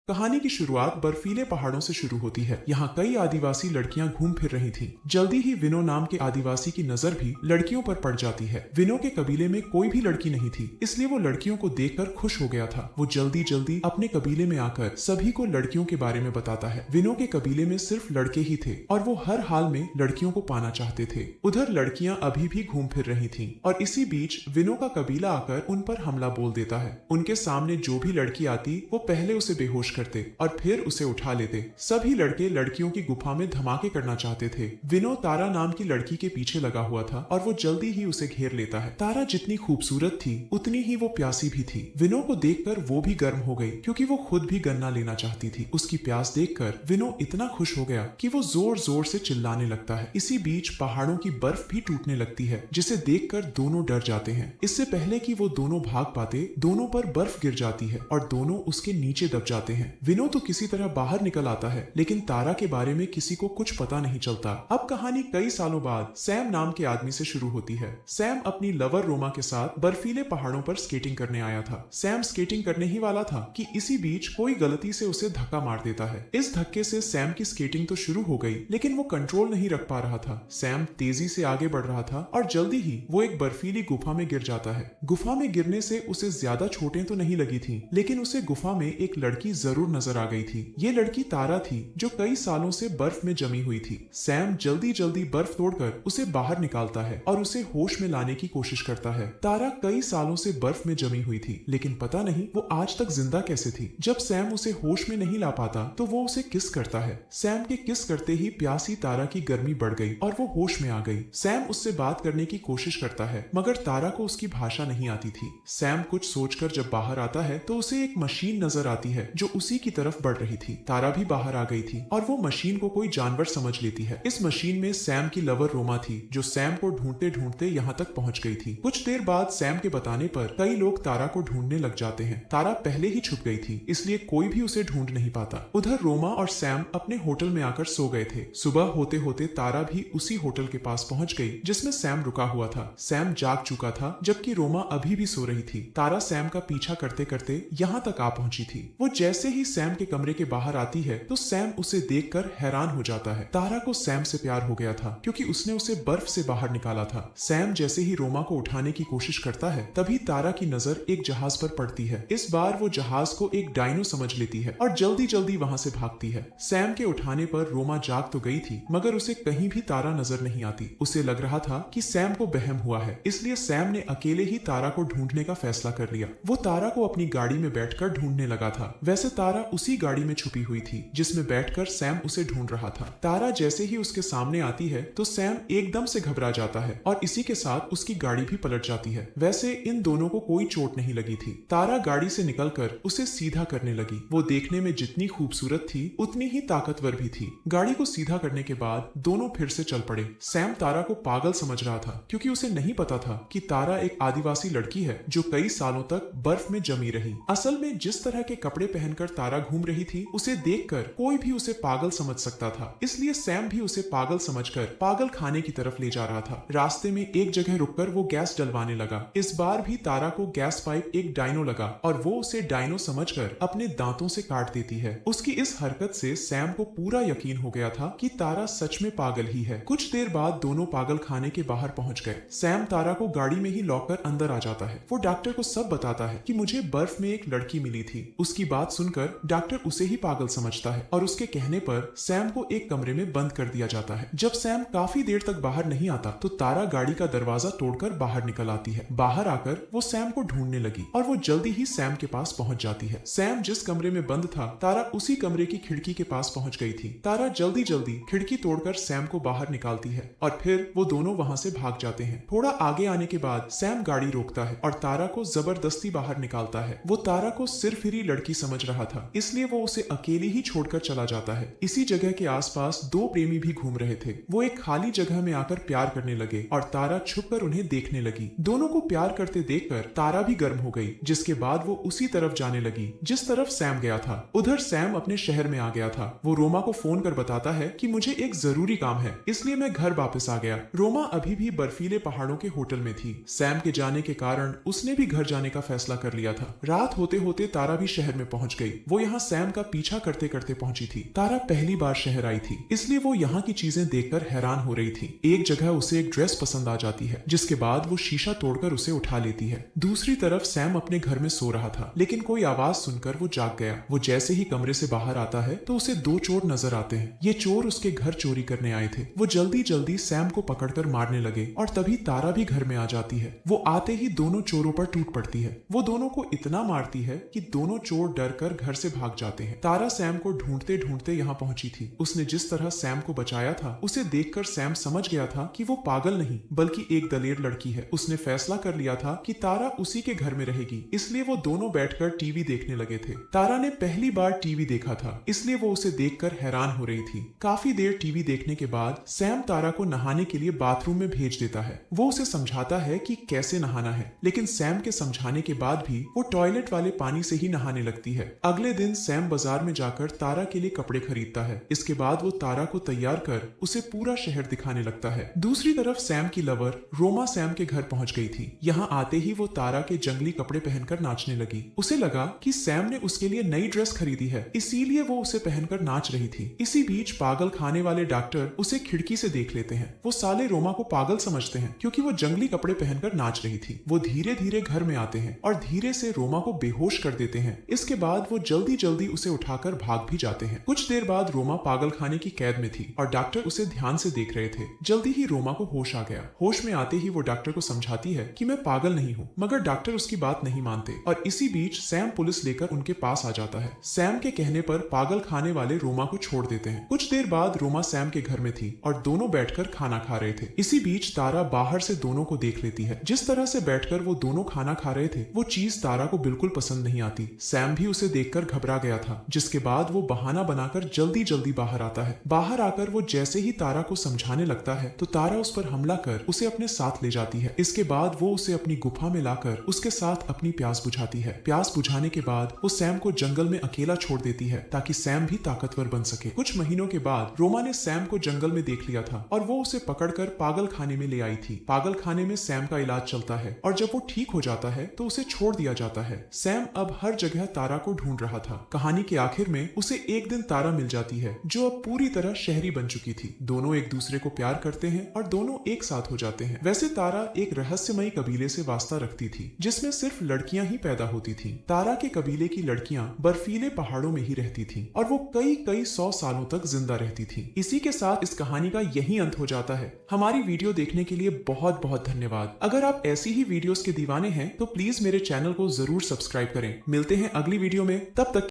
कहानी की शुरुआत बर्फीले पहाड़ों से शुरू होती है। यहाँ कई आदिवासी लड़कियां घूम फिर रही थीं। जल्दी ही विनो नाम के आदिवासी की नजर भी लड़कियों पर पड़ जाती है। विनो के कबीले में कोई भी लड़की नहीं थी, इसलिए वो लड़कियों को देखकर खुश हो गया था। वो जल्दी जल्दी अपने कबीले में आकर सभी को लड़कियों के बारे में बताता है। विनो के कबीले में सिर्फ लड़के ही थे और वो हर हाल में लड़कियों को पाना चाहते थे। उधर लड़कियां अभी भी घूम फिर रही थीं और इसी बीच विनो का कबीला आकर उन पर हमला बोल देता है। उनके सामने जो भी लड़की आती वो पहले उसे बेहोश करते और फिर उसे उठा लेते। सभी लड़के लड़कियों की गुफा में धमाके करना चाहते थे। विनो तारा नाम की लड़की के पीछे लगा हुआ था और वो जल्दी ही उसे घेर लेता है। तारा जितनी खूबसूरत थी उतनी ही वो प्यासी भी थी। विनो को देखकर वो भी गर्म हो गई क्योंकि वो खुद भी गन्ना लेना चाहती थी। उसकी प्यास देखकर विनो इतना खुश हो गया कि वो जोर जोर से चिल्लाने लगता है। इसी बीच पहाड़ों की बर्फ भी टूटने लगती है, जिसे देखकर दोनों डर जाते हैं। इससे पहले कि वो दोनों भाग पाते, दोनों पर बर्फ गिर जाती है और दोनों उसके नीचे दब जाते हैं। विनो तो किसी तरह बाहर निकल आता है, लेकिन तारा के बारे में किसी को कुछ पता नहीं चलता। अब कहानी कई सालों बाद सैम नाम के आदमी से शुरू होती है। सैम अपनी लवर रोमा के साथ बर्फीले पहाड़ों पर स्केटिंग करने आया था। सैम स्केटिंग करने ही वाला था कि इसी बीच कोई गलती से उसे धक्का मार देता है। इस धक्के से सैम की स्केटिंग तो शुरू हो गई, लेकिन वो कंट्रोल नहीं रख पा रहा था। सैम तेजी से आगे बढ़ रहा था और जल्दी ही वो एक बर्फीली गुफा में गिर जाता है। गुफा में गिरने से उसे ज्यादा चोटें तो नहीं लगी थी, लेकिन उसे गुफा में एक लड़की जरूर नजर आ गई थी। ये लड़की तारा थी, जो कई सालों से बर्फ में जमी हुई थी। सैम जल्दी जल्दी बर्फ तोड़कर उसे बाहर निकालता है और उसे होश में लाने की कोशिश करता है। तारा कई सालों से बर्फ में जमी हुई थी, लेकिन पता नहीं वो आज तक जिंदा कैसे थी। जब सैम उसे होश में नहीं ला पाता तो वो उसे किस करता है। सैम के किस करते ही प्यासी तारा की गर्मी बढ़ गई और वो होश में आ गई। सैम उससे बात करने की कोशिश करता है, मगर तारा को उसकी भाषा नहीं आती थी। सैम कुछ सोचकर जब बाहर आता है तो उसे एक मशीन नजर आती है जो उसी की तरफ बढ़ रही थी। तारा भी बाहर आ गई थी और वो मशीन को कोई जानवर समझ लेती है। इस मशीन में सैम की लवर रोमा थी, जो सैम को ढूंढते ढूंढते यहाँ तक पहुंच गई थी। कुछ देर बाद सैम के बताने पर कई लोग तारा को ढूंढने लग जाते हैं। तारा पहले ही छुप गई थी, इसलिए कोई भी उसे ढूंढ नहीं पाता। उधर रोमा और सैम अपने होटल में आकर सो गए थे। सुबह होते होते तारा भी उसी होटल के पास पहुंच गई जिसमें सैम रुका हुआ था। सैम जाग चुका था, जबकि रोमा अभी भी सो रही थी। तारा सैम का पीछा करते करते यहाँ तक आ पहुंची थी। वो जैसे ही सैम के कमरे के बाहर आती है तो सैम उसे देखकर हैरान हो जाता है। तारा को सैम से प्यार हो गया था क्योंकि उसने उसे बर्फ से बाहर निकाला था। सैम जैसे ही रोमा को उठाने की कोशिश करता है, तभी तारा की नजर एक जहाज पर पड़ती है। इस बार वो जहाज को एक डायनो समझ लेती है और जल्दी जल्दी वहां से भागती है। सैम के उठाने पर रोमा जाग तो गई थी, मगर उसे कहीं भी तारा नजर नहीं आती। उसे लग रहा था कि सैम को बहम हुआ है, इसलिए सैम ने अकेले ही तारा को ढूंढने का फैसला कर लिया। वो तारा को अपनी गाड़ी में बैठकर ढूंढने लगा था। वैसे तारा उसी गाड़ी में छुपी हुई थी जिसमें बैठकर सैम उसे ढूंढ रहा था। तारा जैसे ही उसके सामने आती है तो सैम एकदम से घबरा जाता है और इसी के साथ उसकी गाड़ी भी पलट जाती है। वैसे इन दोनों को कोई चोट नहीं लगी थी। तारा गाड़ी से निकलकर उसे सीधा करने लगी। वो देखने में जितनी खूबसूरत थी उतनी ही ताकतवर भी थी। गाड़ी को सीधा करने के बाद दोनों फिर से चल पड़े। सैम तारा को पागल समझ रहा था क्योंकि उसे नहीं पता था कि तारा एक आदिवासी लड़की है जो कई सालों तक बर्फ में जमी रही। असल में जिस तरह के कपड़े पहनकर तारा घूम रही थी, उसे देखकर कोई भी उसे पागल समझ सकता था। इसलिए सैम भी उसे पागल समझकर पागल खाने की तरफ ले जा रहा था। रास्ते में एक जगह रुककर वो गैस डलवाने लगा। इस बार भी तारा को गैस पाइप एक डायनो लगा और वो उसे डायनो समझकर अपने दांतों से काट देती है। उसकी इस हरकत से सैम को पूरा यकीन हो गया था कि तारा सच में पागल ही है। कुछ देर बाद दोनों पागल खाने के बाहर पहुंच गए। सैम तारा को गाड़ी में ही लॉकर अंदर आ जाता है। वो डॉक्टर को सब बताता है कि मुझे बर्फ में एक लड़की मिली थी। उसकी बात सुनकर डॉक्टर उसे ही पागल समझता है और उसके कहने पर सैम को एक कमरे में बंद कर दिया जाता है। जब सैम काफी देर तक बाहर नहीं आता तो तारा गाड़ी का दरवाजा तोड़कर बाहर निकल आती है। बाहर आकर वो सैम को ढूंढने लगी और वो जल्दी ही सैम के पास पहुंच जाती है। सैम जिस कमरे में बंद था, तारा उसी कमरे की खिड़की के पास पहुंच गई थी। तारा जल्दी जल्दी खिड़की तोड़कर सैम को बाहर निकालती है और फिर वो दोनों वहां से भाग जाते हैं। थोड़ा आगे आने के बाद सैम गाड़ी रोकता है और तारा को जबरदस्ती बाहर निकालता है। वो तारा को सिर्फ ही लड़की समझ रहा था, इसलिए वो उसे अकेली ही छोड़कर चला जाता है। इसी जगह के आसपास दो प्रेमी भी घूम रहे थे। वो एक खाली जगह में आकर प्यार करने लगे और तारा छुपकर उन्हें देखने लगी। दोनों को प्यार करते देखकर तारा भी गर्म हो गई, जिसके बाद वो उसी तरफ जाने लगी जिस तरफ सैम गया था। उधर सैम अपने शहर में आ गया था। वो रोमा को फोन कर बताता है कि मुझे एक जरूरी काम है, इसलिए मैं घर वापस आ गया। रोमा अभी भी बर्फीले पहाड़ों के होटल में थी। सैम के जाने के कारण उसने भी घर जाने का फैसला कर लिया था। रात होते होते तारा भी शहर में पहुंच गई। वो यहाँ सैम का पीछा करते करते पहुंची थी। तारा पहली बार शहर आई थी, इसलिए वो यहाँ की चीजें देखकर हैरान हो रही थी। एक जगह उसे एक ड्रेस पसंद आ जाती है, जिसके बाद वो शीशा तोड़कर उसे उठा लेती है। दूसरी तरफ सैम अपने घर में सो रहा था, लेकिन कोई आवाज सुनकर वो जाग गया। वो जैसे ही कमरे से बाहर आता है तो उसे दो चोर नजर आते हैं। ये चोर उसके घर चोरी करने आए थे। वो जल्दी जल्दी सैम को पकड़कर मारने लगे और तभी तारा भी घर में आ जाती है। वो आते ही दोनों चोरों पर टूट पड़ती है। वो दोनों को इतना मारती है कि दोनों चोर डरकर घर से भाग जाते हैं। तारा सैम को ढूंढते ढूंढते यहाँ पहुंची थी। उसने जिस तरह सैम को बचाया था, उसे देखकर सैम समझ गया था कि वो पागल नहीं बल्कि एक दलेर लड़की है। उसने फैसला कर लिया था कि तारा उसी के घर में रहेगी, इसलिए वो दोनों बैठकर टीवी देखने लगे थे। तारा ने पहली बार टीवी देखा था, इसलिए वो उसे देखकर हैरान हो रही थी। काफी देर टीवी देखने के बाद सैम तारा को नहाने के लिए बाथरूम में भेज देता है। वो उसे समझाता है कि कैसे नहाना है, लेकिन सैम के समझाने के बाद भी वो टॉयलेट वाले पानी से ही नहाने लगती है। अगले दिन सैम बाजार में जाकर तारा के लिए कपड़े खरीदता है। इसके बाद वो तारा को तैयार कर उसे पूरा शहर दिखाने लगता है। दूसरी तरफ सैम की लवर रोमा सैम के घर पहुंच गई थी। यहाँ आते ही वो तारा के जंगली कपड़े पहनकर नाचने लगी। उसे लगा कि सैम ने उसके लिए नई ड्रेस खरीदी है, इसीलिए वो उसे पहनकर नाच रही थी। इसी बीच पागल खाने वाले डॉक्टर उसे खिड़की से देख लेते हैं। वो साले रोमा को पागल समझते हैं क्योंकि वो जंगली कपड़े पहनकर नाच रही थी। वो धीरे धीरे घर में आते हैं और धीरे से रोमा को बेहोश कर देते हैं। इसके बाद वो जल्दी जल्दी उसे उठाकर भाग भी जाते हैं। कुछ देर बाद रोमा पागल खाने की कैद में थी और डॉक्टर उसे ध्यान से देख रहे थे। जल्दी ही रोमा को होश आ गया। होश में आते ही वो डॉक्टर को समझाती है कि मैं पागल नहीं हूँ, मगर डॉक्टर उसकी बात नहीं मानते। और इसी बीच सैम पुलिस लेकर उनके पास आ जाता है। सैम के कहने पर पागल खाने वाले रोमा को छोड़ देते हैं। कुछ देर बाद रोमा सैम के घर में थी और दोनों बैठकर खाना खा रहे थे। इसी बीच तारा बाहर से दोनों को देख लेती है। जिस तरह से बैठकर वो दोनों खाना खा रहे थे, वो चीज तारा को बिल्कुल पसंद नहीं आती। सैम भी उसे देखकर घबरा गया था, जिसके बाद वो बहाना बनाकर जल्दी जल्दी बाहर आता है। बाहर आकर वो जैसे ही तारा को समझाने लगता है तो तारा उस पर हमला कर उसे अपने साथ ले जाती है। इसके बाद वो उसे अपनी गुफा में लाकर उसके साथ अपनी प्यास बुझाती है। प्यास बुझाने के बाद वो सैम को जंगल में अकेला छोड़ देती है ताकि सैम भी ताकतवर बन सके। कुछ महीनों के बाद रोमा ने सैम को जंगल में देख लिया था और वो उसे पकड़कर पागल खाने में ले आई थी। पागल खाने में सैम का इलाज चलता है और जब वो ठीक हो जाता है तो उसे छोड़ दिया जाता है। सैम अब हर जगह तारा को ढूंढ रहा था। कहानी के आखिर में उसे एक दिन तारा मिल जाती है, जो अब पूरी तरह शहरी बन चुकी थी। दोनों एक दूसरे को प्यार करते हैं और दोनों एक साथ हो जाते हैं। वैसे तारा एक रहस्यमयी कबीले से वास्ता रखती थी, जिसमें सिर्फ लड़कियां ही पैदा होती थीं। तारा के कबीले की लड़कियां बर्फीले पहाड़ों में ही रहती थीं और वो कई कई 100 सालों तक जिंदा रहती थीं। इसी के साथ इस कहानी का यही अंत हो जाता है। हमारी वीडियो देखने के लिए बहुत बहुत धन्यवाद। अगर आप ऐसी ही वीडियोस के दीवाने हैं तो प्लीज मेरे चैनल को जरूर सब्सक्राइब करें। मिलते हैं अगली वीडियो में, तब तक